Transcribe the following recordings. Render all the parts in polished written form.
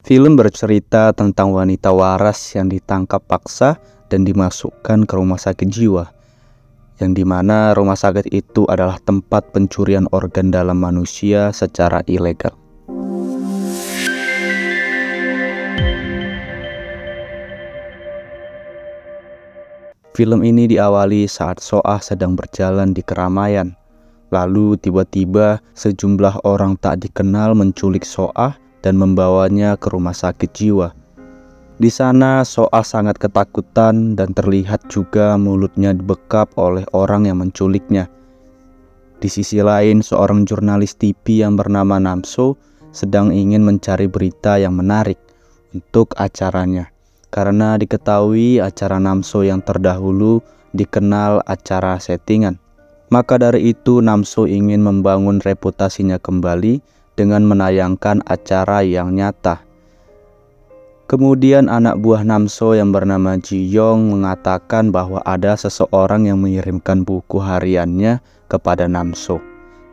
Film bercerita tentang wanita waras yang ditangkap paksa dan dimasukkan ke rumah sakit jiwa, yang dimana rumah sakit itu adalah tempat pencurian organ dalam manusia secara ilegal. Film ini diawali saat Soah sedang berjalan di keramaian. Lalu tiba-tiba sejumlah orang tak dikenal menculik Soah dan membawanya ke rumah sakit jiwa. Di sana Soah sangat ketakutan dan terlihat juga mulutnya dibekap oleh orang yang menculiknya. Di sisi lain, seorang jurnalis TV yang bernama Namso sedang ingin mencari berita yang menarik untuk acaranya. Karena diketahui acara Namso yang terdahulu dikenal acara settingan. Maka dari itu Namso ingin membangun reputasinya kembali dengan menayangkan acara yang nyata. Kemudian anak buah Namso yang bernama Ji Yong mengatakan bahwa ada seseorang yang mengirimkan buku hariannya kepada Namso.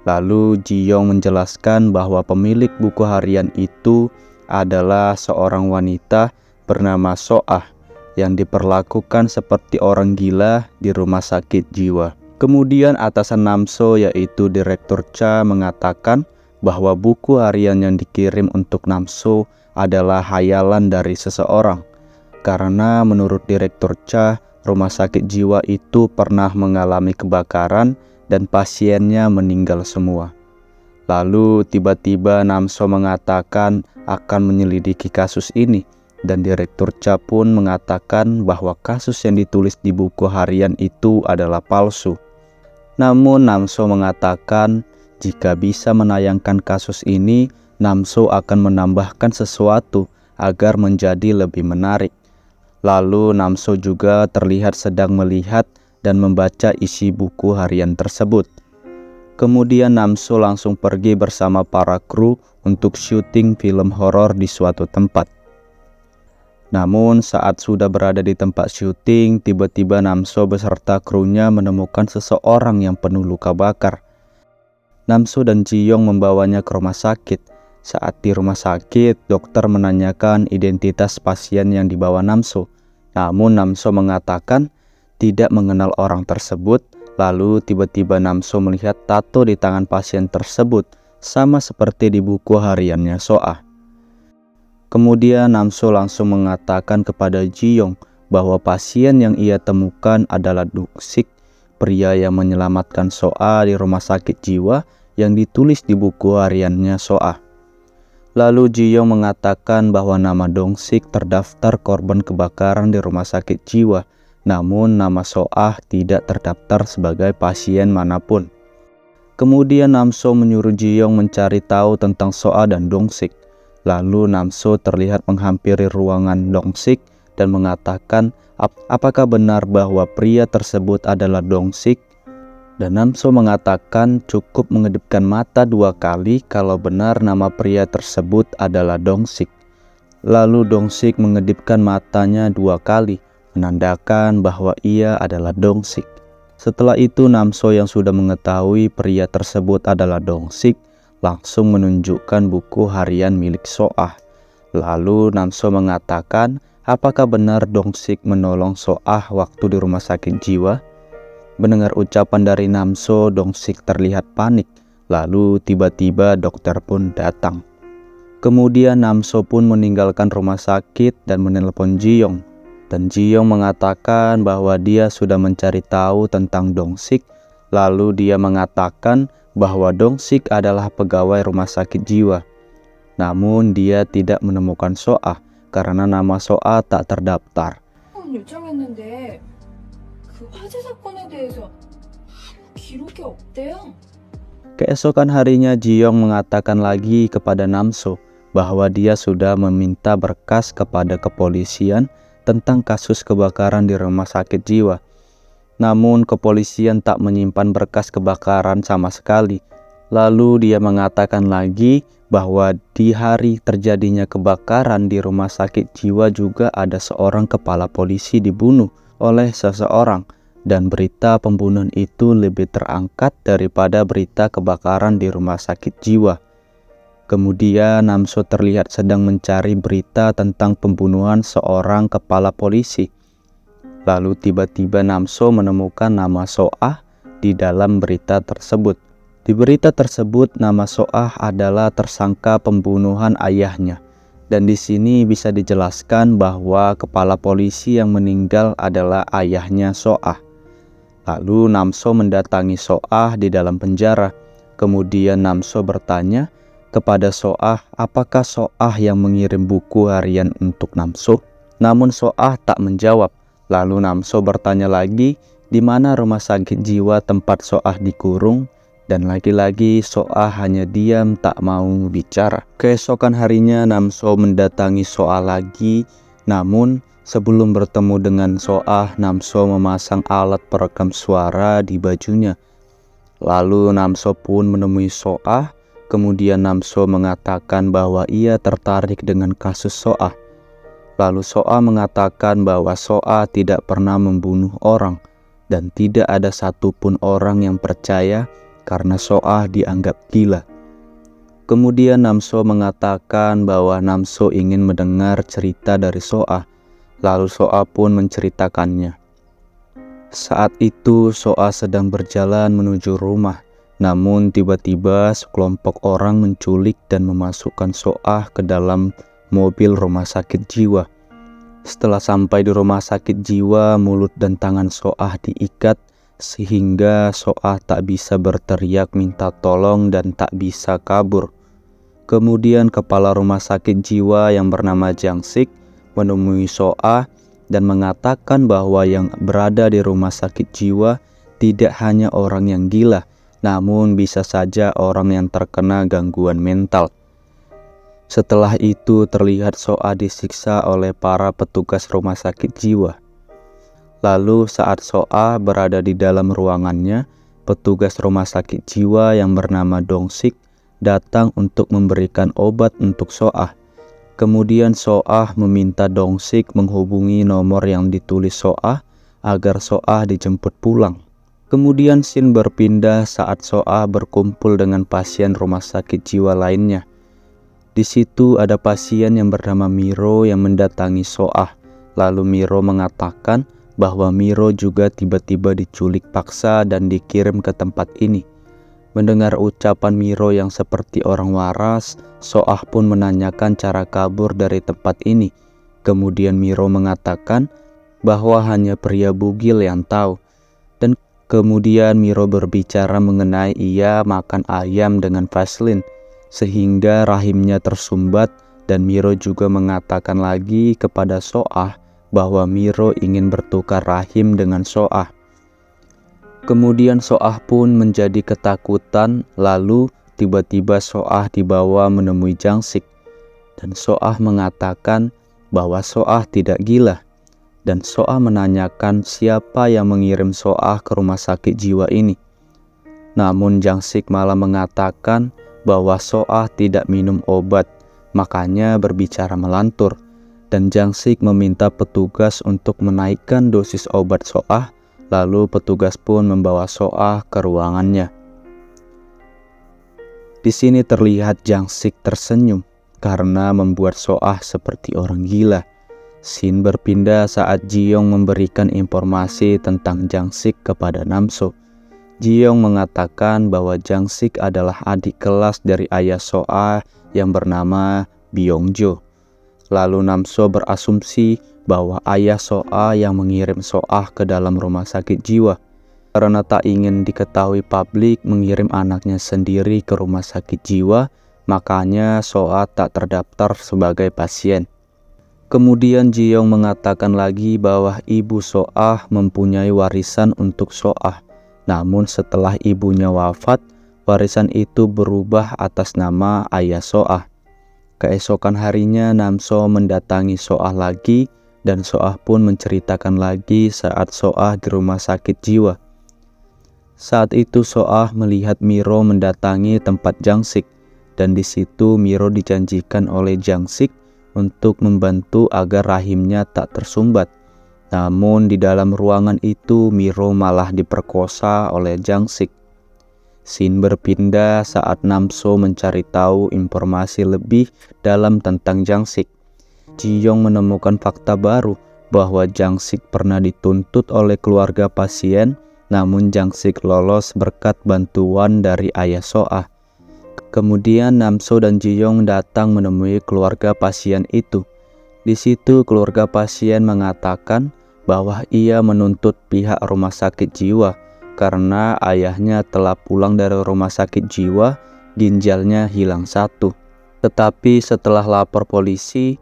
Lalu Ji Yong menjelaskan bahwa pemilik buku harian itu adalah seorang wanita bernama Soah yang diperlakukan seperti orang gila di rumah sakit jiwa. Kemudian atasan Namso yaitu Direktur Cha mengatakan bahwa buku harian yang dikirim untuk Namso adalah hayalan dari seseorang. Karena menurut Direktur Cha, rumah sakit jiwa itu pernah mengalami kebakaran dan pasiennya meninggal semua. Lalu tiba-tiba Namso mengatakan akan menyelidiki kasus ini. Dan Direktur Cha pun mengatakan bahwa kasus yang ditulis di buku harian itu adalah palsu. Namun Namso mengatakan jika bisa menayangkan kasus ini, Namso akan menambahkan sesuatu agar menjadi lebih menarik. Lalu Namso juga terlihat sedang melihat dan membaca isi buku harian tersebut. Kemudian Namso langsung pergi bersama para kru untuk syuting film horor di suatu tempat. Namun saat sudah berada di tempat syuting, tiba-tiba Namso beserta krunya menemukan seseorang yang penuh luka bakar. Namso dan Ji Yong membawanya ke rumah sakit. Saat di rumah sakit, dokter menanyakan identitas pasien yang dibawa Namso. Namun Namso mengatakan tidak mengenal orang tersebut. Lalu tiba-tiba Namso melihat tato di tangan pasien tersebut, sama seperti di buku hariannya Soah. Kemudian Namso langsung mengatakan kepada Ji Yong bahwa pasien yang ia temukan adalah Duk-sik, pria yang menyelamatkan Soah di rumah sakit jiwa yang ditulis di buku hariannya Soah. Lalu Ji Yong mengatakan bahwa nama Dong-sik terdaftar korban kebakaran di rumah sakit jiwa, namun nama Soah tidak terdaftar sebagai pasien manapun. Kemudian Namso menyuruh Ji Yong mencari tahu tentang Soah dan Dong-sik. Lalu Namso terlihat menghampiri ruangan Dong-sik dan mengatakan apakah benar bahwa pria tersebut adalah Dong-sik. Dan Namso mengatakan cukup mengedipkan mata 2 kali kalau benar nama pria tersebut adalah Dong-sik. Lalu Dong-sik mengedipkan matanya 2 kali, menandakan bahwa ia adalah Dong-sik. Setelah itu Namso yang sudah mengetahui pria tersebut adalah Dong-sik langsung menunjukkan buku harian milik Soah. Lalu Namso mengatakan apakah benar Dong-sik menolong Soah waktu di rumah sakit jiwa. Mendengar ucapan dari Namso, Dong-sik terlihat panik. Lalu tiba-tiba dokter pun datang. Kemudian Namso pun meninggalkan rumah sakit dan menelpon Ji Yong. Dan Ji Yong mengatakan bahwa dia sudah mencari tahu tentang Dong-sik. Lalu dia mengatakan bahwa Dong-sik adalah pegawai rumah sakit jiwa. Namun dia tidak menemukan Soah karena nama Soah tak terdaftar. Keesokan harinya Ji Yong mengatakan lagi kepada Namso bahwa dia sudah meminta berkas kepada kepolisian tentang kasus kebakaran di rumah sakit jiwa. Namun kepolisian tak menyimpan berkas kebakaran sama sekali. Lalu dia mengatakan lagi bahwa di hari terjadinya kebakaran di rumah sakit jiwa juga ada seorang kepala polisi dibunuh oleh seseorang. Dan berita pembunuhan itu lebih terangkat daripada berita kebakaran di rumah sakit jiwa. Kemudian Namso terlihat sedang mencari berita tentang pembunuhan seorang kepala polisi. Lalu tiba-tiba Namso menemukan nama Soah di dalam berita tersebut. Di berita tersebut nama Soah adalah tersangka pembunuhan ayahnya. Dan di sini bisa dijelaskan bahwa kepala polisi yang meninggal adalah ayahnya Soah. Lalu Namso mendatangi Soah di dalam penjara. Kemudian Namso bertanya kepada Soah apakah Soah yang mengirim buku harian untuk Namso. Namun Soah tak menjawab. Lalu Namso bertanya lagi di mana rumah sakit jiwa tempat Soah dikurung. Dan lagi-lagi Soah hanya diam tak mau bicara. Keesokan harinya Namso mendatangi Soah lagi. Namun sebelum bertemu dengan Soah, Namso memasang alat perekam suara di bajunya. Lalu Namso pun menemui Soah. Kemudian Namso mengatakan bahwa ia tertarik dengan kasus Soah. Lalu Soah mengatakan bahwa Soah tidak pernah membunuh orang. Dan tidak ada satupun orang yang percaya karena Soah dianggap gila. Kemudian Namso mengatakan bahwa Namso ingin mendengar cerita dari Soah. Lalu Soah pun menceritakannya. Saat itu Soah sedang berjalan menuju rumah. Namun tiba-tiba sekelompok orang menculik dan memasukkan Soah ke dalam mobil rumah sakit jiwa. Setelah sampai di rumah sakit jiwa, mulut dan tangan Soah diikat sehingga Soah tak bisa berteriak minta tolong dan tak bisa kabur. Kemudian kepala rumah sakit jiwa yang bernama Jangsik menemui Soah dan mengatakan bahwa yang berada di rumah sakit jiwa tidak hanya orang yang gila, namun bisa saja orang yang terkena gangguan mental. Setelah itu terlihat Soah disiksa oleh para petugas rumah sakit jiwa. Lalu saat Soah berada di dalam ruangannya, petugas rumah sakit jiwa yang bernama Dongsik datang untuk memberikan obat untuk Soah. Kemudian Soah meminta Dongsik menghubungi nomor yang ditulis Soah agar Soah dijemput pulang. Kemudian scene berpindah saat Soah berkumpul dengan pasien rumah sakit jiwa lainnya. Di situ ada pasien yang bernama Miro yang mendatangi Soah. Lalu Miro mengatakan bahwa Miro juga tiba-tiba diculik paksa dan dikirim ke tempat ini. Mendengar ucapan Miro yang seperti orang waras, Soah pun menanyakan cara kabur dari tempat ini. Kemudian Miro mengatakan bahwa hanya pria bugil yang tahu. Dan kemudian Miro berbicara mengenai ia makan ayam dengan Vaseline sehingga rahimnya tersumbat, dan Miro juga mengatakan lagi kepada Soah bahwa Miro ingin bertukar rahim dengan Soah. Kemudian Soah pun menjadi ketakutan, lalu tiba-tiba Soah dibawa menemui Jangsik. Dan Soah mengatakan bahwa Soah tidak gila. Dan Soah menanyakan siapa yang mengirim Soah ke rumah sakit jiwa ini. Namun Jangsik malah mengatakan bahwa Soah tidak minum obat, makanya berbicara melantur. Dan Jangsik meminta petugas untuk menaikkan dosis obat Soah, lalu petugas pun membawa Soah ke ruangannya. Di sini terlihat Jangsik tersenyum karena membuat Soah seperti orang gila. Scene berpindah saat Jiyong memberikan informasi tentang Jangsik kepada Namso. Jiyong mengatakan bahwa Jangsik adalah adik kelas dari ayah Soah yang bernama Byongjo. Lalu Namso berasumsi bahwa ayah Soah yang mengirim Soah ke dalam rumah sakit jiwa. Karena tak ingin diketahui publik mengirim anaknya sendiri ke rumah sakit jiwa, makanya Soah tak terdaftar sebagai pasien. Kemudian Jiyong mengatakan lagi bahwa ibu Soah mempunyai warisan untuk Soah. Namun setelah ibunya wafat, warisan itu berubah atas nama ayah Soah. Keesokan harinya Namso mendatangi Soah lagi dan Soah pun menceritakan lagi saat Soah di rumah sakit jiwa. Saat itu Soah melihat Miro mendatangi tempat Jangsik dan di situ Miro dijanjikan oleh Jangsik untuk membantu agar rahimnya tak tersumbat. Namun di dalam ruangan itu Miro malah diperkosa oleh Jangsik. Scene berpindah saat Namso mencari tahu informasi lebih dalam tentang Jang-sik. Ji-yong menemukan fakta baru bahwa Jang-sik pernah dituntut oleh keluarga pasien, namun Jang-sik lolos berkat bantuan dari ayah So-ah. Kemudian Namso dan Ji-yong datang menemui keluarga pasien itu. Di situ keluarga pasien mengatakan bahwa ia menuntut pihak rumah sakit jiwa karena ayahnya telah pulang dari rumah sakit jiwa, ginjalnya hilang satu. Tetapi setelah lapor polisi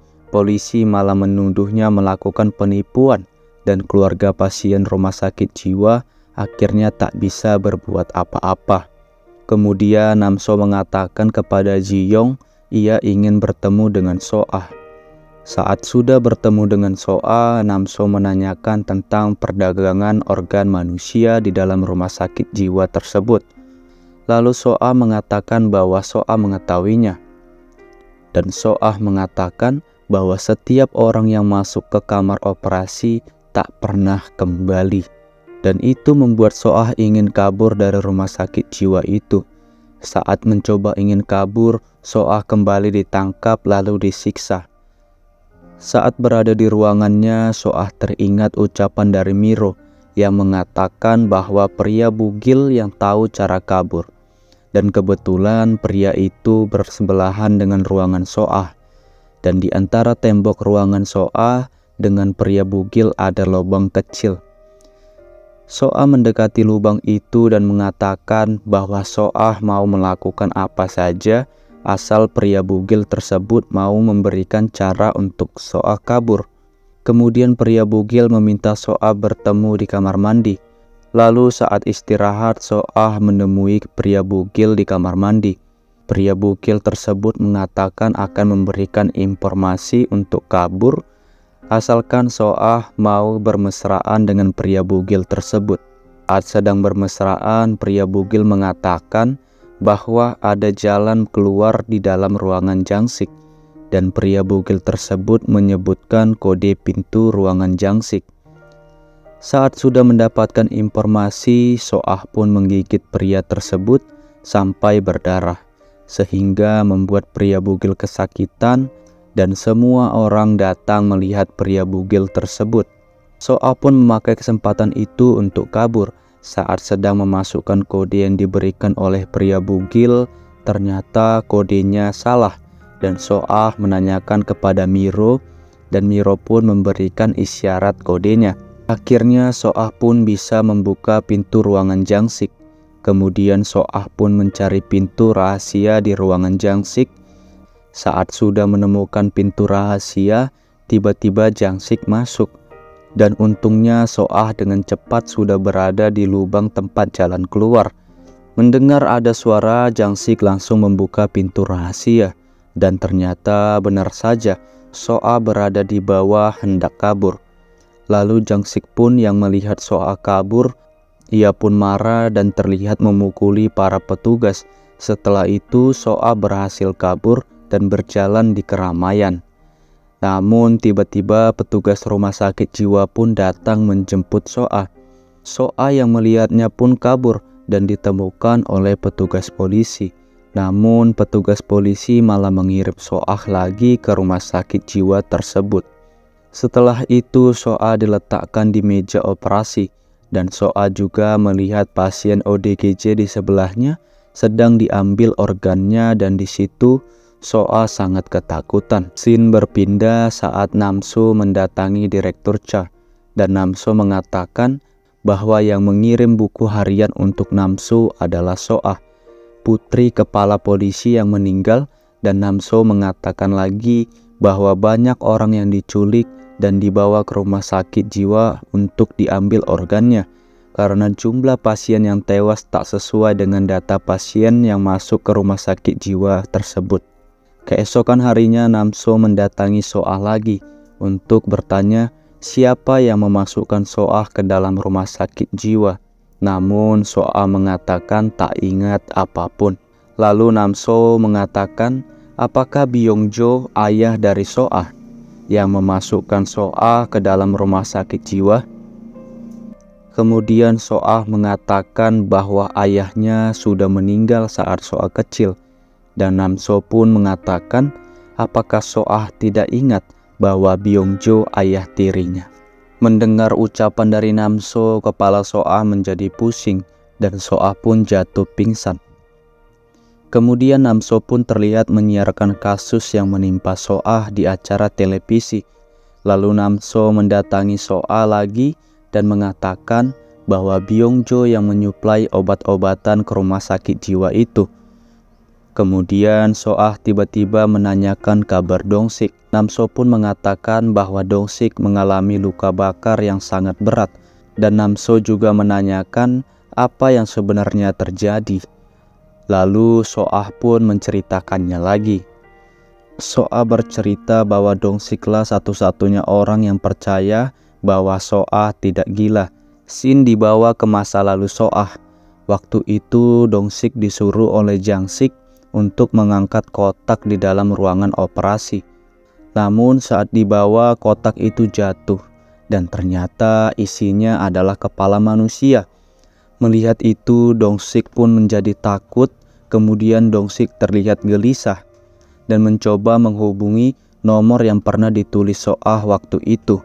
malah menuduhnya melakukan penipuan dan keluarga pasien rumah sakit jiwa akhirnya tak bisa berbuat apa-apa. Kemudian Namso mengatakan kepada Ji-yong ia ingin bertemu dengan So-ah. Saat sudah bertemu dengan So-ah, Namso menanyakan tentang perdagangan organ manusia di dalam rumah sakit jiwa tersebut. Lalu So-ah mengatakan bahwa So-ah mengetahuinya. Dan So-ah mengatakan bahwa setiap orang yang masuk ke kamar operasi tak pernah kembali. Dan itu membuat So-ah ingin kabur dari rumah sakit jiwa itu. Saat mencoba ingin kabur, So-ah kembali ditangkap lalu disiksa. Saat berada di ruangannya, So-ah teringat ucapan dari Miro yang mengatakan bahwa pria bugil yang tahu cara kabur. Dan kebetulan pria itu bersebelahan dengan ruangan So-ah. Dan di antara tembok ruangan So-ah dengan pria bugil ada lubang kecil. So-ah mendekati lubang itu dan mengatakan bahwa So-ah mau melakukan apa saja asal pria bugil tersebut mau memberikan cara untuk So-ah kabur. Kemudian pria bugil meminta So-ah bertemu di kamar mandi. Lalu saat istirahat, So-ah menemui pria bugil di kamar mandi. Pria bugil tersebut mengatakan akan memberikan informasi untuk kabur asalkan So-ah mau bermesraan dengan pria bugil tersebut. Saat sedang bermesraan, pria bugil mengatakan bahwa ada jalan keluar di dalam ruangan Jang-sik, dan pria bugil tersebut menyebutkan kode pintu ruangan Jang-sik. Saat sudah mendapatkan informasi, So-ah pun menggigit pria tersebut sampai berdarah, sehingga membuat pria bugil kesakitan dan semua orang datang melihat pria bugil tersebut. So-ah pun memakai kesempatan itu untuk kabur. Saat sedang memasukkan kode yang diberikan oleh pria bugil, ternyata kodenya salah dan So-ah menanyakan kepada Miro dan Miro pun memberikan isyarat kodenya. Akhirnya So-ah pun bisa membuka pintu ruangan Jang-sik. Kemudian So-ah pun mencari pintu rahasia di ruangan Jang-sik. Saat sudah menemukan pintu rahasia, tiba-tiba Jang-sik masuk. Dan untungnya So-ah dengan cepat sudah berada di lubang tempat jalan keluar. Mendengar ada suara, Jang-sik langsung membuka pintu rahasia. Dan ternyata benar saja, So-ah berada di bawah hendak kabur. Lalu Jang-sik pun yang melihat So-ah kabur, ia pun marah dan terlihat memukuli para petugas. Setelah itu So-ah berhasil kabur dan berjalan di keramaian. Namun tiba-tiba petugas rumah sakit jiwa pun datang menjemput So-ah. So-ah yang melihatnya pun kabur dan ditemukan oleh petugas polisi. Namun petugas polisi malah mengirim So-ah lagi ke rumah sakit jiwa tersebut. Setelah itu So-ah diletakkan di meja operasi dan So-ah juga melihat pasien ODGJ di sebelahnya sedang diambil organnya dan di situ So-ah sangat ketakutan. Scene berpindah saat Namso mendatangi Direktur Cha dan Namso mengatakan bahwa yang mengirim buku harian untuk Namso adalah So-ah, putri kepala polisi yang meninggal, dan Namso mengatakan lagi bahwa banyak orang yang diculik dan dibawa ke rumah sakit jiwa untuk diambil organnya karena jumlah pasien yang tewas tak sesuai dengan data pasien yang masuk ke rumah sakit jiwa tersebut. Keesokan harinya Namso mendatangi So-ah lagi untuk bertanya siapa yang memasukkan So-ah ke dalam rumah sakit jiwa. Namun So-ah mengatakan tak ingat apapun. Lalu Namso mengatakan apakah Byung-jo ayah dari So-ah yang memasukkan So-ah ke dalam rumah sakit jiwa? Kemudian Soah mengatakan bahwa ayahnya sudah meninggal saat Soah kecil, dan Namso pun mengatakan apakah Soah tidak ingat bahwa Byongjo ayah tirinya. Mendengar ucapan dari Namso, kepala Soah menjadi pusing dan Soah pun jatuh pingsan. Kemudian Namso pun terlihat menyiarkan kasus yang menimpa Soah di acara televisi. Lalu Namso mendatangi Soah lagi dan mengatakan bahwa Byongjo yang menyuplai obat-obatan ke rumah sakit jiwa itu. Kemudian Soah tiba-tiba menanyakan kabar Dongsik. Namso pun mengatakan bahwa Dongsik mengalami luka bakar yang sangat berat, dan Namso juga menanyakan apa yang sebenarnya terjadi. Lalu Soah pun menceritakannya lagi. Soah bercerita bahwa Dongsiklah satu-satunya orang yang percaya bahwa Soah tidak gila. Sin dibawa ke masa lalu Soah. Waktu itu Dongsik disuruh oleh Jangsik untuk mengangkat kotak di dalam ruangan operasi. Namun saat dibawa, kotak itu jatuh dan ternyata isinya adalah kepala manusia. Melihat itu, Dongsik pun menjadi takut. Kemudian Dongsik terlihat gelisah dan mencoba menghubungi nomor yang pernah ditulis Soah waktu itu.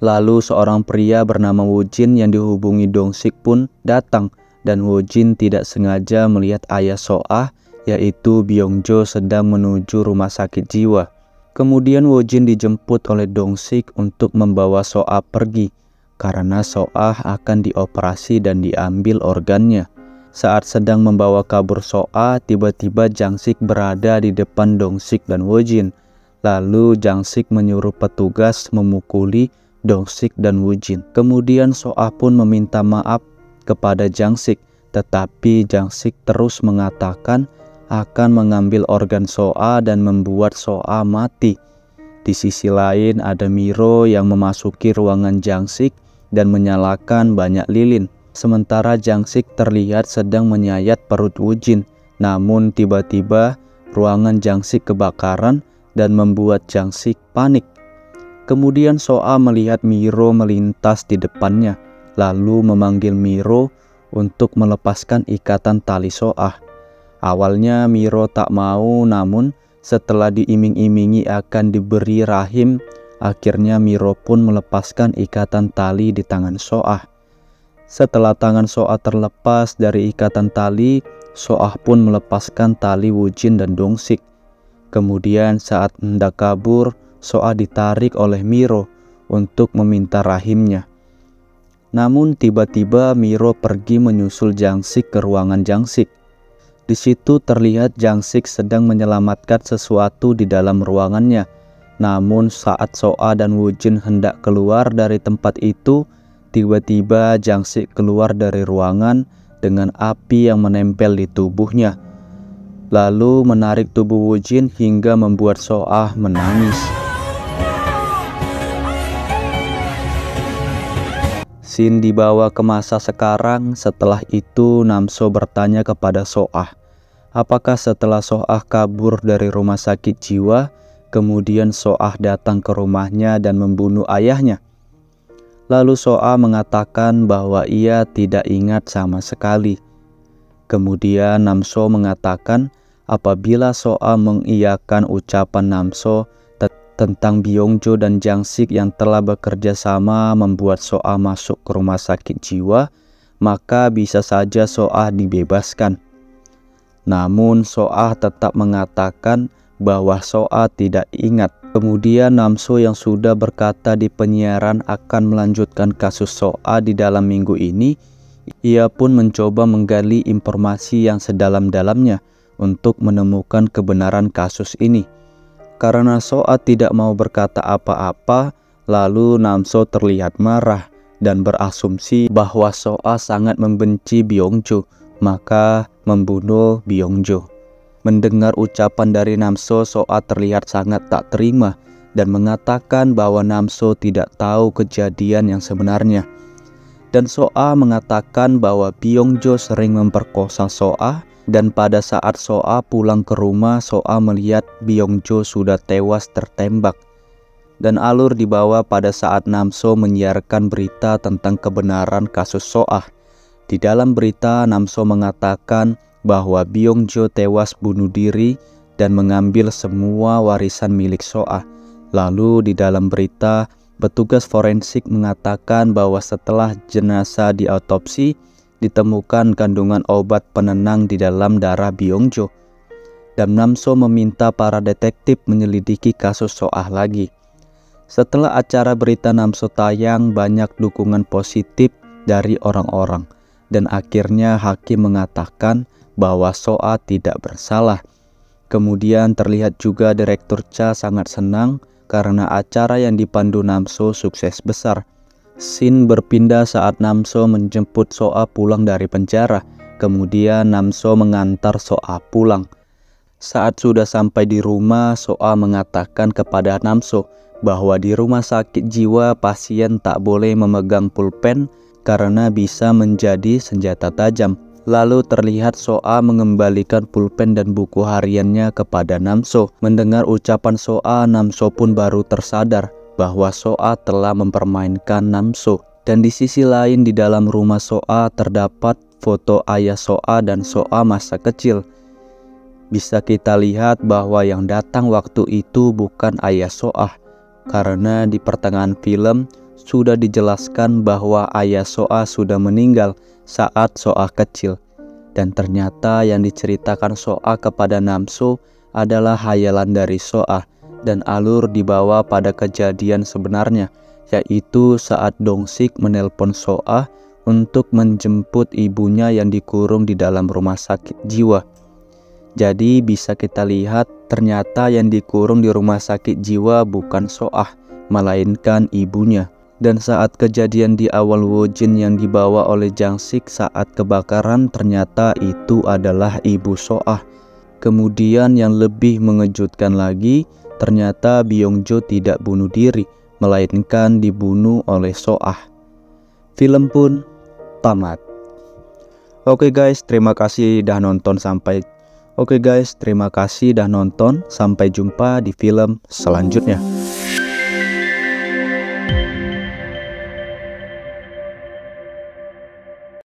Lalu seorang pria bernama Woo-jin yang dihubungi Dongsik pun datang, dan Woo-jin tidak sengaja melihat ayah Soah, yaitu Byongjo, sedang menuju rumah sakit jiwa. Kemudian Woo-jin dijemput oleh Dongsik untuk membawa Soah pergi, karena Soah akan dioperasi dan diambil organnya. Saat sedang membawa kabur Soah, tiba-tiba Jangsik berada di depan Dongsik dan Woo-jin. Lalu Jangsik menyuruh petugas memukuli Dongsik dan Woo-jin. Kemudian Soah pun meminta maaf kepada Jangsik, tetapi Jangsik terus mengatakan akan mengambil organ Soah dan membuat Soah mati. Di sisi lain ada Miro yang memasuki ruangan Jangsik dan menyalakan banyak lilin. Sementara Jangsik terlihat sedang menyayat perut Woo-jin. Namun tiba-tiba ruangan Jangsik kebakaran dan membuat Jangsik panik. Kemudian Soah melihat Miro melintas di depannya, lalu memanggil Miro untuk melepaskan ikatan tali Soah. Awalnya Miro tak mau, namun setelah diiming-imingi akan diberi rahim, akhirnya Miro pun melepaskan ikatan tali di tangan Soah. Setelah tangan Soah terlepas dari ikatan tali, Soah pun melepaskan tali Woo-jin dan Dongsik. Kemudian saat hendak kabur, Soah ditarik oleh Miro untuk meminta rahimnya. Namun tiba-tiba Miro pergi menyusul Jangsik ke ruangan Jangsik. Di situ terlihat Jangsik sedang menyelamatkan sesuatu di dalam ruangannya. Namun saat Soah dan Woo-jin hendak keluar dari tempat itu, tiba-tiba Jangsik keluar dari ruangan dengan api yang menempel di tubuhnya, lalu menarik tubuh Woo-jin hingga membuat Soah menangis. Sin dibawa ke masa sekarang. Setelah itu Namso bertanya kepada Soah, apakah setelah Soah kabur dari rumah sakit jiwa, kemudian Soah datang ke rumahnya dan membunuh ayahnya? Lalu Soah mengatakan bahwa ia tidak ingat sama sekali. Kemudian Namso mengatakan apabila Soah mengiyakan ucapan Namso tentang Byongjo dan Jangsik yang telah bekerja sama membuat Soah masuk ke rumah sakit jiwa, maka bisa saja Soah dibebaskan. Namun Soah tetap mengatakan bahwa Soah tidak ingat. Kemudian Namso yang sudah berkata di penyiaran akan melanjutkan kasus Soah di dalam minggu ini, ia pun mencoba menggali informasi yang sedalam-dalamnya untuk menemukan kebenaran kasus ini. Karena Soah tidak mau berkata apa-apa, lalu Namso terlihat marah dan berasumsi bahwa Soah sangat membenci Byongjo, maka membunuh Byongjo. Mendengar ucapan dari Namso, Soah terlihat sangat tak terima dan mengatakan bahwa Namso tidak tahu kejadian yang sebenarnya. Dan Soah mengatakan bahwa Byongjo sering memperkosa Soah, dan pada saat Soah pulang ke rumah, Soah melihat Byongjo sudah tewas tertembak. dan alur dibawa pada saat Namso menyiarkan berita tentang kebenaran kasus Soah. Di dalam berita, Namso mengatakan bahwa Byung-jo tewas bunuh diri dan mengambil semua warisan milik Soah. Lalu di dalam berita, petugas forensik mengatakan bahwa setelah jenazah diautopsi, ditemukan kandungan obat penenang di dalam darah Byung-jo. Dan Namso meminta para detektif menyelidiki kasus Soah lagi. Setelah acara berita Namso tayang, banyak dukungan positif dari orang-orang. Dan akhirnya hakim mengatakan bahwa Soah tidak bersalah. Kemudian terlihat juga Direktur Cha sangat senang karena acara yang dipandu Namso sukses besar. Scene berpindah saat Namso menjemput Soah pulang dari penjara. Kemudian Namso mengantar Soah pulang. Saat sudah sampai di rumah, Soah mengatakan kepada Namso bahwa di rumah sakit jiwa pasien tak boleh memegang pulpen karena bisa menjadi senjata tajam. Lalu terlihat Soah mengembalikan pulpen dan buku hariannya kepada Namso. Mendengar ucapan Soah, Namso pun baru tersadar bahwa Soah telah mempermainkan Namso. Dan di sisi lain di dalam rumah Soah terdapat foto ayah Soah dan Soah masa kecil. Bisa kita lihat bahwa yang datang waktu itu bukan ayah Soah, karena di pertengahan film sudah dijelaskan bahwa ayah Soah sudah meninggal saat Soah kecil. Dan ternyata yang diceritakan Soah kepada Namso adalah hayalan dari Soah, dan alur dibawa pada kejadian sebenarnya, yaitu saat Dong-sik menelpon Soah untuk menjemput ibunya yang dikurung di dalam rumah sakit jiwa. Jadi bisa kita lihat ternyata yang dikurung di rumah sakit jiwa bukan Soah, melainkan ibunya. Dan saat kejadian di awal Woo-jin yang dibawa oleh Jang-sik saat kebakaran, ternyata itu adalah ibu Soah. Kemudian yang lebih mengejutkan lagi, ternyata Byung-jo tidak bunuh diri, melainkan dibunuh oleh Soah. Film pun tamat. Oke guys, terima kasih dah nonton sampai Sampai jumpa di film selanjutnya.